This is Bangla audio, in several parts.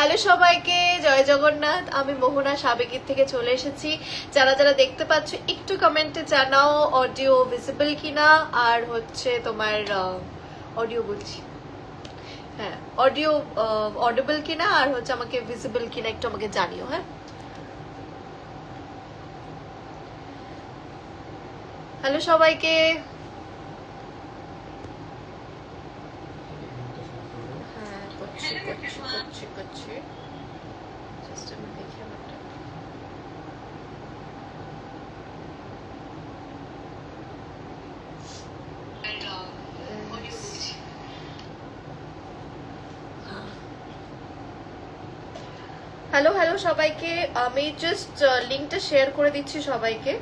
হ্যালো সবাইকে, জয় জগন্নাথ। আমি মোহনা সাবেকির থেকে চলে এসেছি। যারা যারা দেখতে পাচ্ছ একটু কমেন্টে জানাও অডিও ভিজিবল কিনা, আর হচ্ছে তোমার অডিও বলছি, হ্যাঁ অডিও অডিবল কিনা, আর হচ্ছে আমাকে ভিজিবল কিনা একটু আমাকে জানিও। হ্যাঁ, হ্যালো সবাইকে। হ্যাঁ, করছি করছি করছি করছি, জাস্ট আমি দেখি আমারটা। হ্যালো হ্যালো সবাইকে, আমি জাস্ট লিঙ্কটা শেয়ার করে দিচ্ছি সবাইকে।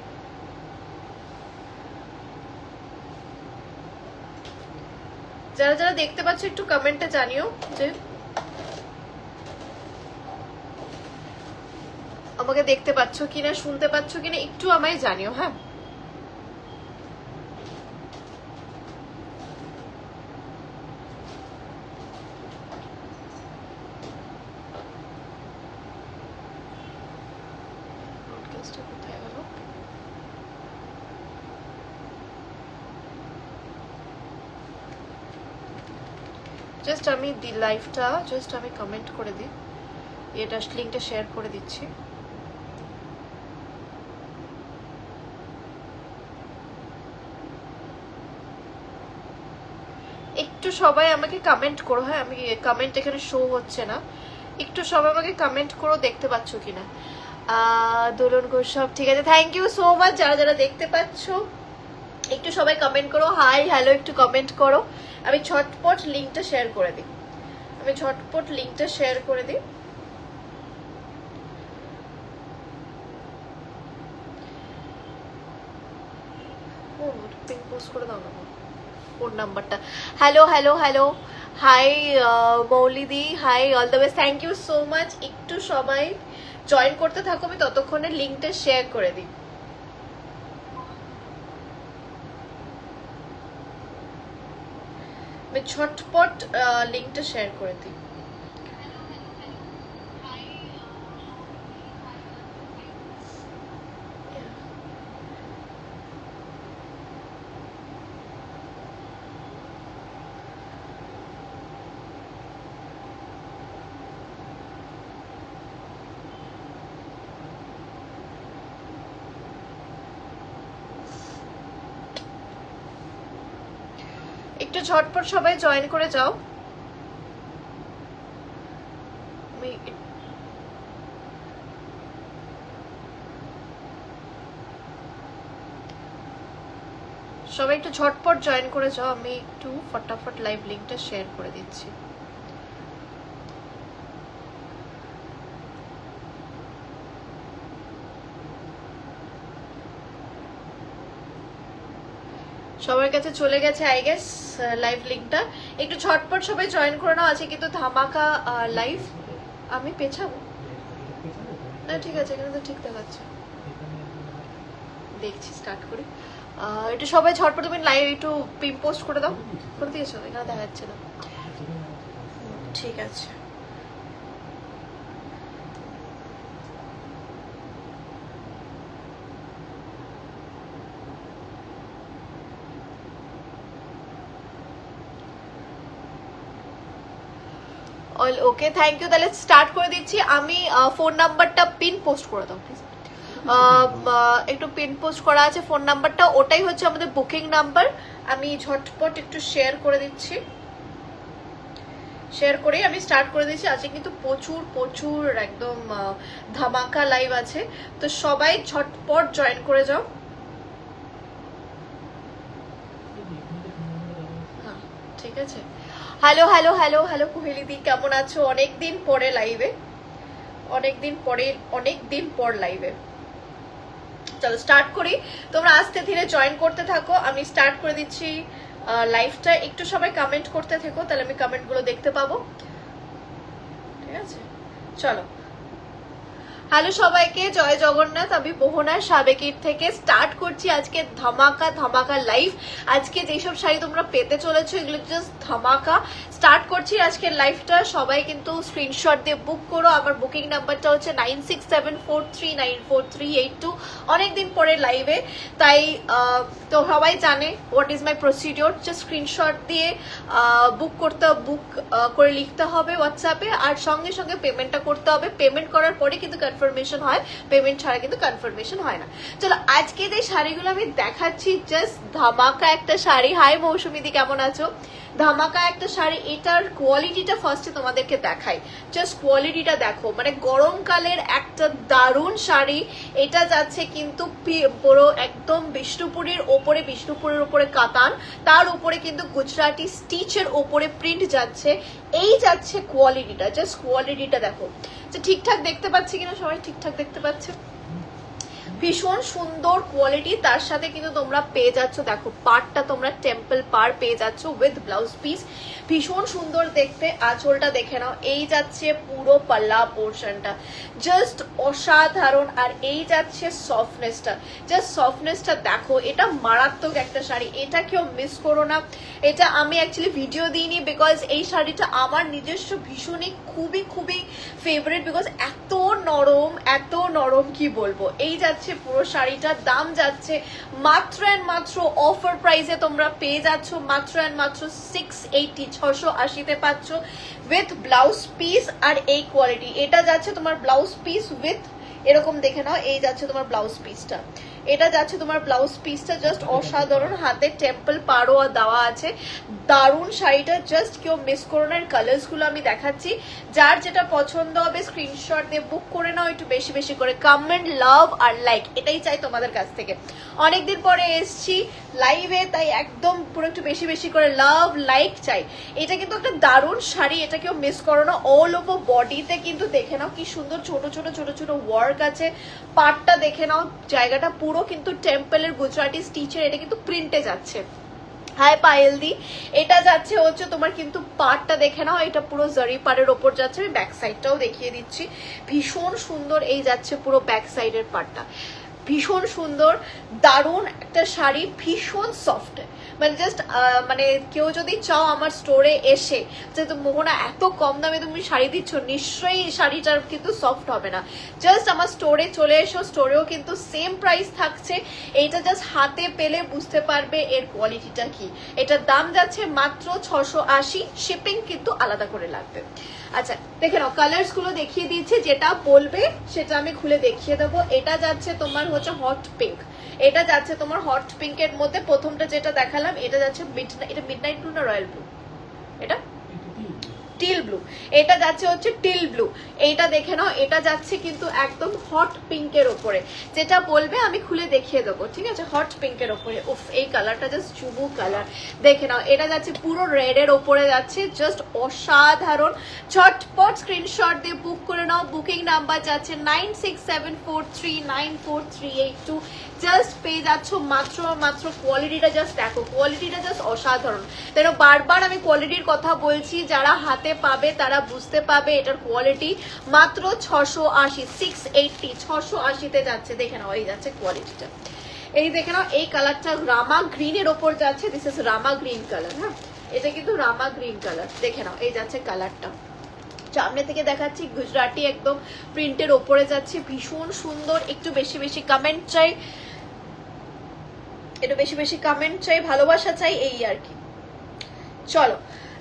যারা যারা দেখতে পাচ্ছ একটু কমেন্টে জানিও যে আমাকে দেখতে পাচ্ছ কিনা, শুনতে পাচ্ছ কিনা, একটু আমায় জানিও। হ্যাঁ, কোথায় গেল? জাস্ট আমি লাইভটা জাস্ট আমি কমেন্ট করে দিই, এটা লিঙ্কটা শেয়ার করে দিচ্ছি। একটু সবাই আমাকে কমেন্ট করো। হ্যাঁ, আমি কমেন্ট এখানে শো হচ্ছে না, একটু সবাই আমাকে কমেন্ট করো দেখতে পাচ্ছ কিনা। দোলন ঘোষ সব ঠিক আছে, থ্যাংক ইউ সো মাচ। যারা যারা দেখতে পাচ্ছ একটু সবাই কমেন্ট করো, হাই হ্যালো একটু কমেন্ট করো। আমি ঝটপট লিঙ্কটা শেয়ার করে দিই, আমি ঝটপট লিঙ্কটা শেয়ার করে দিই। পিন পোস্ট করে দাও না ফোন নাম্বারটা। হ্যালো হ্যালো হ্যালো, হাই মৌলিদি, hi, all the best, thank you so much. একটু সবাই জয়েন করতে থাকো, আমি ততক্ষণে লিঙ্কটা শেয়ার করে দিই। আমি ঝটপট লিঙ্কটা শেয়ার করে দিই। একটু ঝটপট সবাই জয়েন করে যাও। সবাই একটু ঝটপট জয়েন করে যাও, আমি একটু ফটাফট লাইভ লিঙ্কটা শেয়ার করে দিচ্ছি। সবার কাছে চলে গেছে আই গেস লাইভ লিঙ্কটা, একটু ঝটপট সবাই জয়েন করে নাও। আছে কিন্তু ধামাকা লাইভ। আমি পেছাবো না, ঠিক আছে, এখানে তো ঠিক দেখাচ্ছে। দেখছি, স্টার্ট করি। একটু সবাই ঝটপট তুমি লাইভ একটু পিন পোস্ট করে দাও। করে দিয়েছো? এখানে দেখা যাচ্ছে না। ঠিক আছে, অল ওকে, থ্যাংক ইউ। তাহলে স্টার্ট করে দিচ্ছি আমি। ফোন নাম্বারটা পিন পোস্ট করে দাও প্লিজ। একটু পিন পোস্ট করা আছে ফোন নাম্বারটা, ওটাই হচ্ছে আমাদের বুকিং নাম্বার। আমি ঝটপট একটু শেয়ার করে দিচ্ছি, শেয়ার করেই আমি স্টার্ট করে দিচ্ছি। আজকে কিন্তু প্রচুর প্রচুর একদম ধামাকা লাইভ আছে, তো সবাই ঝটপট জয়েন করে যাও। হ্যাঁ, ঠিক আছে। হ্যালো হ্যালো হ্যালো হ্যালো কুহেলিদি, কেমন আছো? অনেকদিন পরে লাইভে, অনেকদিন পরে, অনেকদিন পর লাইভে। চলো স্টার্ট করি, তোমরা আস্তে ধীরে জয়েন করতে থাকো। আমি স্টার্ট করে দিচ্ছি লাইভটা। একটু সবাই কমেন্ট করতে থাকো, তাহলে আমি কমেন্টগুলো দেখতে পাবো। ঠিক আছে, চলো। হ্যালো সবাইকে, জয় জগন্নাথ। আমি মোহনার সাবেকির থেকে স্টার্ট করছি আজকে ধামাকা ধামাকা লাইভ। আজকে যেসব শাড়ি তোমরা পেতে চলেছো এগুলো জাস্ট ধামাকা। স্টার্ট করছি আজকের লাইভটা। সবাই কিন্তু স্ক্রিনশট দিয়ে বুক করো। আমার বুকিং নাম্বারটা হচ্ছে 9674394382। অনেকদিন পরে লাইভে, তাই তো সবাই জানে what is my procedure. Just screenshot দিয়ে বুক করে লিখতে হবে হোয়াটসঅ্যাপে, আর সঙ্গে সঙ্গে পেমেন্টটা করতে হবে। পেমেন্ট করার পরে কিন্তু কনফার্মেশন হয়, পেমেন্ট ছাড়া কিন্তু কনফার্মেশন হয় না। চলো আজকে যে শাড়িগুলো আমি দেখাচ্ছি জাস্ট ধামাকা একটা শাড়ি। হাই মৌসুমিদি, কেমন আছো? ধামাকা একটা শাড়ি। এটার কোয়ালিটিটা ফার্স্টে তোমাদেরকে দেখাই। জাস্ট কোয়ালিটিটা দেখো, মানে গরমকালের একটা দারুণ শাড়ি। এটা যাচ্ছে কিন্তু পুরো একদম বিষ্ণুপুরের ওপরে কাতান, তার উপরে কিন্তু গুজরাটি স্টিচের ওপরে প্রিন্ট যাচ্ছে। এই যাচ্ছে কোয়ালিটিটা, জাস্ট কোয়ালিটিটা দেখো। যে ঠিকঠাক দেখতে পাচ্ছি কিনা, সবাই ঠিকঠাক দেখতে পাচ্ছে? ভীষণ সুন্দর কোয়ালিটি। তার সাথে কিন্তু তোমরা পেয়ে যাচ্ছ, দেখো পাড়টা তোমরা টেম্পল পাড় পেয়ে যাচ্ছ উইথ ব্লাউজ পিস। ভীষণ সুন্দর দেখতে। আঁচলটা দেখে নাও, এই যাচ্ছে পুরো পাল্লা পোর্শনটা, জাস্ট অসাধারণ। আর এই যাচ্ছে সফটনেসটা, জাস্ট সফটনেসটা দেখো। এটা মারাত্মক একটা শাড়ি, এটা কেউ মিস করো না। এটা আমি অ্যাকচুয়ালি ভিডিও দিইনি বিকজ এই শাড়িটা আমার নিজস্ব ভীষণই খুবই ফেভারিট, বিকজ এত নরম কি বলবো। এই যাচ্ছে পুরো শাড়িটার দাম যাচ্ছে মাত্র অ্যান্ড মাত্র অফার প্রাইসে তোমরা পেয়ে যাচ্ছ মাত্র অ্যান্ড মাত্র 680, 680-তে পাচ্ছ উইথ ব্লাউজ পিস। আর এই কোয়ালিটি, এটা যাচ্ছে তোমার ব্লাউজ পিস উইথ, এরকম দেখে নাও। এই যাচ্ছে তোমার ব্লাউজ পিসটা, এটা যাচ্ছে তোমার ব্লাউজ পিসটা, জাস্ট অসাধারণ। হাতে টেম্পল পাড়ও দেওয়া আছে। দারুণ শাড়িটা, জাস্ট কেউ মিস করো না। কালার্স গুলো আমি দেখাচ্ছি, যার যেটা পছন্দ হবে স্ক্রিনশট দিয়ে বুক করে নাও। একটু বেশি করে কমেন্ট, লাভ আর লাইক, এটাই চাই তোমাদের কাছ থেকে। অনেকদিন পরে এসছি লাইভে, তাই একদম পুরো একটু বেশি করে লাভ লাইক চাই। এটা কিন্তু একটা দারুণ শাড়ি, এটা কেউ মিস করো না। অল ওভার বডিতে কিন্তু দেখে নাও কি সুন্দর ছোট ছোট ওয়ার্ক আছে। পাড়টা দেখে নাও, জায়গাটা পুরো কিন্তু টেম্পলের গুজরাটি স্টিচের, এটা কিন্তু প্রিন্টে যাচ্ছে। হাই পায়েলদি, এটা যাচ্ছে হচ্ছে তোমার কিন্তু পাড়টা দেখে নাও, এটা পুরো জারি পাড়ের ওপর যাচ্ছে। আমি ব্যাক সাইডটাও দেখিয়ে দিচ্ছি, ভীষণ সুন্দর। এই যাচ্ছে পুরো ব্যাক সাইডের পাড়টা, ভীষণ সুন্দর দারুণ একটা শাড়ি, ভীষণ সফট। মানে জাস্ট মানে কেউ যদি চাও আমার স্টোরে এসে, যেহেতু মোহনা এত কম দামে তুমি শাড়ি দিচ্ছ, নিশ্চয়ই শাড়িটার কিন্তু সফট হবে না। জাস্ট আমার স্টোরে চলে এসো, স্টোরেও কিন্তু সেম প্রাইস থাকছে। এইটা জাস্ট হাতে পেলে বুঝতে পারবে এর কোয়ালিটিটা কি। এটার দাম যাচ্ছে মাত্র 680, শিপিং কিন্তু আলাদা করে লাগবে। আচ্ছা দেখে নাও, কালার্স গুলো দেখিয়ে দিচ্ছি, যেটা বলবে সেটা আমি খুলে দেখিয়ে দেবো। এটা যাচ্ছে তোমার হচ্ছে হট পিঙ্ক, এটা যাচ্ছে তোমার হট পিঙ্কের মধ্যে প্রথমটা যেটা দেখালাম, এটা যাচ্ছে এটা মিডনাইট ব্লু না রয়্যাল ব্লু, এটা টিল ব্লু, এটা যাচ্ছে হচ্ছে টিল ব্লু। এইটা দেখে নাও, এটা যাচ্ছে কিন্তু একদম হট পিঙ্কের ওপরে। যেটা বলবে আমি খুলে দেখিয়ে দেবো, ঠিক আছে? হট পিঙ্কের ওপরে, উফ এই কালারটা জাস্ট চুবু কালার। দেখে নাও, এটা যাচ্ছে পুরো রেড এর ওপরে যাচ্ছে, জাস্ট অসাধারণ। ঝটপট স্ক্রিনশট দিয়ে বুক করে নাও। বুকিং নাম্বার যাচ্ছে 9674394382। জাস্ট পেয়ে যাচ্ছ মাত্র কোয়ালিটিটা জাস্ট দেখো, কোয়ালিটিটা জাস্ট অসাধারণ। তেন বারবার আমি কোয়ালিটির কথা বলছি, যারা হাতে পাবে তারা বুঝতে পাবে এটার কোয়ালিটি। মাত্র 680, 680, 680-তে যাচ্ছে। দেখে নাও, এই যাচ্ছে কোয়ালিটিটা। এই দেখে নাও, এই কালারটা রামা গ্রিনের ওপর যাচ্ছে। This is Rama green colour. হ্যাঁ, এটা কিন্তু রামা গ্রিন কালার। দেখে নাও, এই যাচ্ছে কালারটা। সামনে থেকে দেখাচ্ছি, গুজরাটি একদম প্রিন্টের ওপরে যাচ্ছে, ভীষণ সুন্দর। একটু বেশি কমেন্ট চাই, একটু বেশি কমেন্ট চাই, ভালোবাসা চাই, এই আর কি। চলো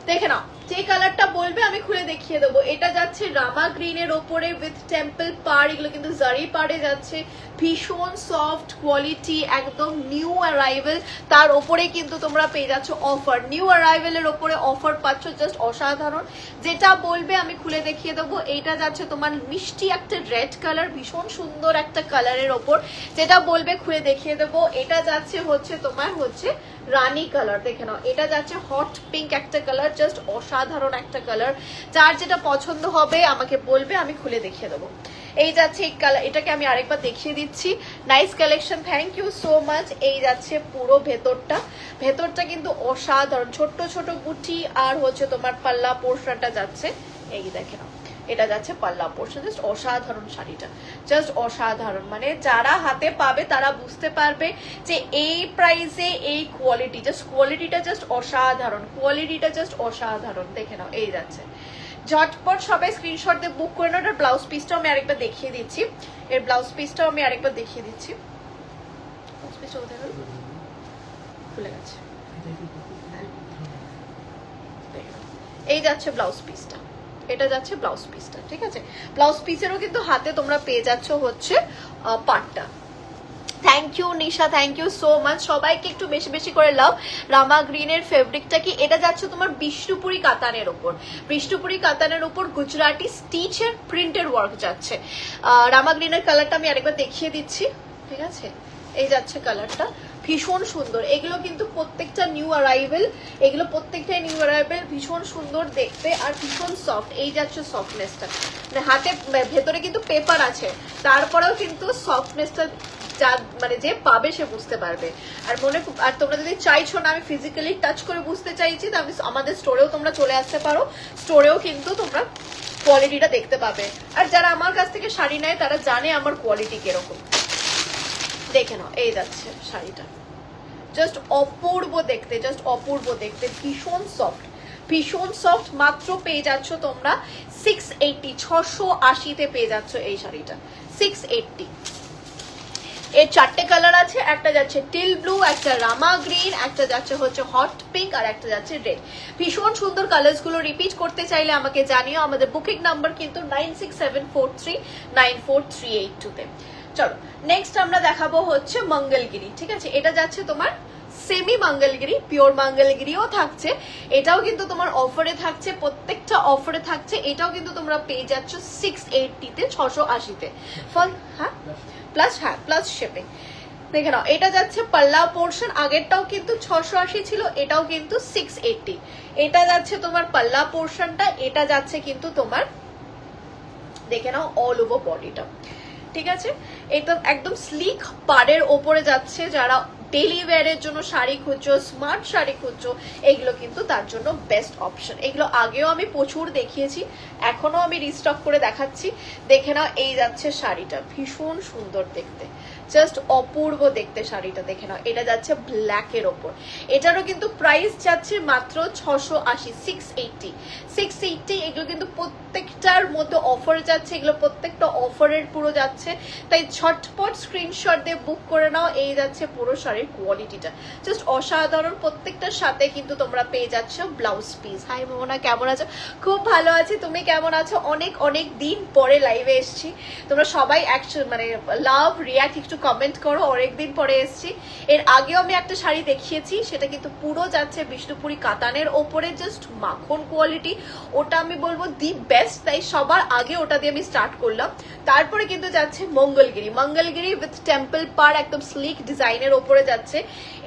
দেখে নাও, যে কালারটা বলবে আমি খুলে দেখিয়ে দেবো। এটা যাচ্ছে রামা গ্রিনের ওপরে উইথ টেম্পল পাড়, এগুলো কিন্তু জারি পাড়ে যাচ্ছে। ভীষণ সফট কোয়ালিটি, একদম নিউ অ্যারাইভেল। তার ওপরে কিন্তু তোমরা পেয়ে যাচ্ছ অফার, নিউ অ্যারাইভেলের ওপরে অফার পাচ্ছ, জাস্ট অসাধারণ। যেটা বলবে আমি খুলে দেখিয়ে দেবো। এইটা যাচ্ছে তোমার মিষ্টি একটা রেড কালার, ভীষণ সুন্দর একটা কালারের ওপর। যেটা বলবে খুলে দেখিয়ে দেবো। এটা যাচ্ছে হচ্ছে তোমার হচ্ছে রানী কালার। দেখে নাও, এটা যাচ্ছে হট পিঙ্ক একটা কালার, জাস্ট অসাধারণ একটা কালার। যার যেটা পছন্দ হবে আমাকে বলবে, আমি খুলে দেখিয়ে দেবো। এই যাচ্ছে এই কালার, এটাকে আমি আরেকবার দেখিয়ে দিচ্ছি। Nice collection, thank you so much. এই যাচ্ছে পুরো ভেতরটা কিন্তু অসাধারণ, ছোট বুটি আর হচ্ছে তোমার পাল্লা পোর্শনটা যাচ্ছে। এই দেখে নাও, এটা যাচ্ছে পাল্লা পোর্শন। জাস্ট অসাধারণ শাড়িটা, জাস্ট অসাধারণ, মানে যারা হাতে পাবে তারা বুঝতে পারবে যে এই প্রাইসে এই কোয়ালিটি, জাস্ট কোয়ালিটিটা জাস্ট অসাধারণ, কোয়ালিটিটা জাস্ট অসাধারণ। দেখে নাও, এই যাচ্ছে, ঝটপট সবাই স্ক্রিনশট দিয়ে বুক করে নাও। এটার ব্লাউজ পিসটাও আমি আরেকবার দেখিয়ে দিচ্ছি, এর ব্লাউজ পিসটাও আমি আরেকবার দেখিয়ে দিচ্ছি। ব্লাউজ পিসটা কোথায় গেল, খুলে গেছে। এই যাচ্ছে ব্লাউজ পিসটা, এটা যাচ্ছে ব্লাউজ পিসটা, ঠিক আছে। ব্লাউজ পিসেরও কিন্তু হাতে তোমরা পেয়ে যাচ্ছ হচ্ছে পাটটা। Thank you Nisha, thank you so much. সবাইকে একটু বেশি বেশি করে লাভ। রামা গ্রিনের ফেব্রিকটা কি, এটা যাচ্ছে তোমার বিষ্ণুপুরি কাতানের ওপর, বিষ্ণুপুরি কাতানের ওপর গুজরাটি স্টিচের প্রিন্টের ওয়ার্ক যাচ্ছে। রামা গ্রিনের কালারটা আমি আরেকবার দেখিয়ে দিচ্ছি, ঠিক আছে। এই যাচ্ছে কালারটা, ভীষণ সুন্দর। এগুলো কিন্তু প্রত্যেকটা নিউ অ্যারাইভেল, এগুলো প্রত্যেকটাই নিউ অ্যারাইভেল, ভীষণ সুন্দর দেখতে আর ভীষণ সফট। এই যাচ্ছে সফটনেসটা, মানে হাতে ভেতরে কিন্তু পেপার আছে, তারপরেও কিন্তু সফটনেসটা যা মানে যে পাবে সে বুঝতে পারবে। আর আর তোমরা যদি চাইছো না আমি ফিজিক্যালি টাচ করে বুঝতে চাইছি, তো আমাদের স্টোরেও তোমরা চলে আসতে পারো, স্টোরেও কিন্তু তোমরা কোয়ালিটিটা দেখতে পাবে। আর যারা আমার কাছ থেকে শাড়ি নেয় তারা জানে আমার কোয়ালিটি কিরকম। দেখে নাও, এই যাচ্ছে শাড়িটা, জাস্ট অপূর্ব দেখতে, জাস্ট অপূর্ব দেখতে, ভীষণ সফট, ভীষণ সফট। মাত্র পেয়ে যাচ্ছ তোমরা 680, 680-তে পেয়ে যাচ্ছ এই শাড়িটা, 680। এর 4টে কালার আছে, একটা যাচ্ছে টিল ব্লু, একটা রামা গ্রিন, একটা যাচ্ছে হচ্ছে হট পিঙ্ক, আর একটা যাচ্ছে রেড। ভীষণ সুন্দর কালার্স গুলো। রিপিট করতে চাইলে আমাকে জানিও, আমাদের বুকিং নাম্বার কিন্তু 9674394382-তে। চলো নেক্সট আমরা দেখাবো হচ্ছে মঙ্গলগিরি, ঠিক আছে। এটা যাচ্ছে তোমার সেমি মঙ্গলগিরি, পিওর মঙ্গলগিরিও থাকছে, এটাও কিন্তু তোমার অফারে থাকছে, প্রত্যেকটা অফারে থাকছে। এটাও কিন্তু তোমরা পেয়ে যাচ্ছ 680-তে, 680-তে ফল, হ্যাঁ প্লাস, হ্যাঁ প্লাস শিপিং। দেখে নাও, এটা যাচ্ছে পাল্লা পোর্শন, আগেরটাও কিন্তু 680 ছিল, এটাও কিন্তু 680। এটা যাচ্ছে তোমার পাল্লা পোর্শনটা, এটা যাচ্ছে কিন্তু তোমার দেখে নাও অল ওভার বডিটা, ঠিক আছে। এটা একদম স্লিক পাড়ের ওপরে যাচ্ছে, যারা ডেলি ওয়্যারের জন্য শাড়ি খুঁজছো, স্মার্ট শাড়ি খুঁজছো, এগুলো কিন্তু তার জন্য বেস্ট অপশন। এগুলো আগেও আমি প্রচুর দেখিয়েছি, এখনো আমি রিস্টক করে দেখাচ্ছি। দেখে নাও, এই যাচ্ছে শাড়িটা, ভীষণ সুন্দর দেখতে, জাস্ট অপূর্ব দেখতে শাড়িটা। দেখে নাও, এটা যাচ্ছে ব্ল্যাকের ওপর, এটারও কিন্তু প্রাইস যাচ্ছে মাত্র 680, 680। এগুলো কিন্তু প্রত্যেকটার মধ্যে অফার যাচ্ছে, এগুলো প্রত্যেকটা অফারের পুরো যাচ্ছে, তাই ঝটপট স্ক্রিনশট দিয়ে বুক করে নাও। এই যাচ্ছে পুরো শাড়ির কোয়ালিটিটা, জাস্ট অসাধারণ। প্রত্যেকটার সাথে কিন্তু তোমরা পেয়ে যাচ্ছ ব্লাউজ পিস। হাই মোহনা, কেমন আছো? খুব ভালো আছি, তুমি কেমন আছো? অনেক অনেক দিন পরে লাইভে এসছি, তোমরা সবাই মানে লাভ রিয়াক্ট একটু কমেন্ট করো, অনেকদিন পরে এসছি। এর আগেও আমি একটা শাড়ি দেখিয়েছি, সেটা কিন্তু পুরো যাচ্ছে বিষ্ণুপুরি কাতানের ওপরে, জাস্ট মাখন কোয়ালিটি, ওটা আমি বলবো দি বেস্ট, তাই সবার আগে ওটা দিয়ে আমি স্টার্ট করলাম। তারপরে কিন্তু যাচ্ছে মঙ্গলগিরি, মঙ্গলগিরি উইথ টেম্পল পার, একদম স্লিক ডিজাইনের ওপরে যাচ্ছে,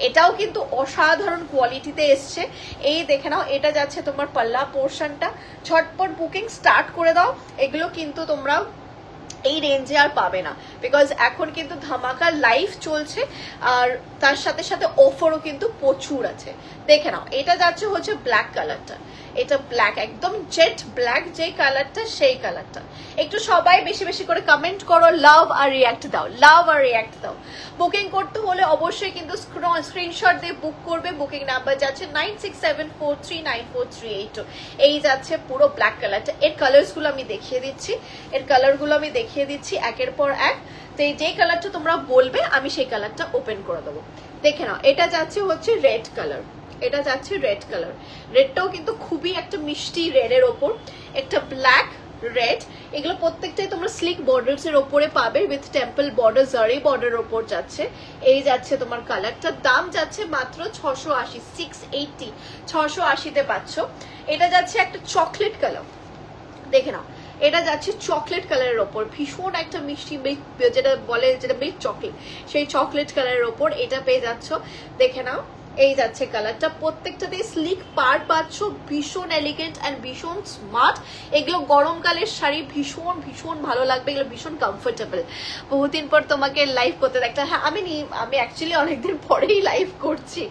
এটাও কিন্তু অসাধারণ কোয়ালিটিতে এসছে। এই দেখে নাও, এটা যাচ্ছে তোমার পাল্লা পোর্শনটা, ঝটপট বুকিং স্টার্ট করে দাও। এগুলো কিন্তু তোমরা এই রেঞ্জে আর পাবে না, বিকজ এখন কিন্তু ধামাকা লাইভ চলছে, আর তার সাথে সাথে অফারও কিন্তু প্রচুর আছে। দেখে নাও, এটা যাচ্ছে হচ্ছে ব্ল্যাক কালারটা, এটা ব্ল্যাক, একদম জেট ব্ল্যাক যে কালারটা, সেই কালারটা। একটু সবাই বেশি বেশি করে কমেন্ট করো, লাভ আর রিয়াক্ট দাও, লাভ আর রিয়াক্ট দাও। বুকিং করতে হলে অবশ্যই কিন্তু স্ক্রিনশট দিয়ে বুক করবে। বুকিং নাম্বার যাচ্ছে 9674394382। এই যাচ্ছে পুরো ব্ল্যাক কালারটা। এর কালার্স গুলো আমি দেখিয়ে দিচ্ছি, এর কালার গুলো আমি দেখিয়ে দিচ্ছি একের পর এক। তো যে কালারটা তোমরা বলবে আমি সেই কালারটা ওপেন করে দেবো। দেখে নাও, এটা যাচ্ছে হচ্ছে রেড কালার, এটা যাচ্ছে রেড কালার, রেডটাও কিন্তু খুবই একটা মিষ্টি রেডের ওপর, একটা ব্ল্যাক রেড, এগুলো প্রত্যেকটাই তোমরা স্লিক বর্ডার্স এর ওপরে পাবে, উইথ টেম্পল বর্ডার, জারি বর্ডার ওপর যাচ্ছে। এই যাচ্ছে তোমার কালারটা, দাম যাচ্ছে মাত্র 680, 680, 680-তে পাচ্ছ। এটা যাচ্ছে একটা চকলেট কালার, দেখে নাও, এটা যাচ্ছে চকলেট কালারের ওপর, ভীষণ একটা মিষ্টি মিল্ক, যেটা বলে যেটা মিল্ক চকলেট, সেই চকলেট কালারের ওপর এটা পেয়ে যাচ্ছ। দেখে নাও, এই যাচ্ছে কালারটা, প্রত্যেকটাতেই স্লিক পার পাচ্ছ, ভীষণ এলিগেন্ট অ্যান্ড ভীষণ স্মার্ট। এগুলো গরমকালের শাড়ি, ভীষণ ভীষণ ভালো লাগবে, এগুলো ভীষণ কমফোর্টেবল। বহুদিন পর তোমাকে লাইভ করতে দেখতে, হ্যাঁ আমি অ্যাকচুয়ালি অনেকদিন পরেই লাইভ করছি।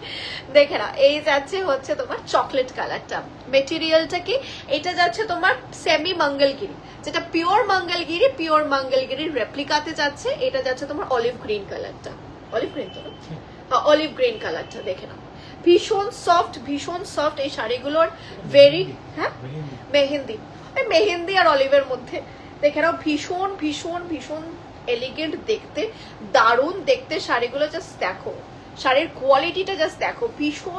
দেখে না, এই যাচ্ছে হচ্ছে তোমার চকলেট কালারটা। মেটেরিয়ালটা কি, এটা যাচ্ছে তোমার সেমি মঙ্গলগিরি, যেটা পিওর মঙ্গলগিরির রেপ্লিকাতে যাচ্ছে। এটা যাচ্ছে তোমার অলিভ গ্রিন কালারটা, অলিভ গ্রিন তো অলিভ গ্রিন কালারটা দেখে নাও, ভীষণ সফট এই শাড়িগুলোর। ভেরি হ্যাঁ মেহেন্দি আর অলিভের মধ্যে দেখে নাও, ভীষণ ভীষণ ভীষণ এলিগেন্ট দেখতে, দারুণ দেখতে শাড়িগুলো। জাস্ট দেখো শাড়ির কোয়ালিটিটা, জাস্ট দেখো, ভীষণ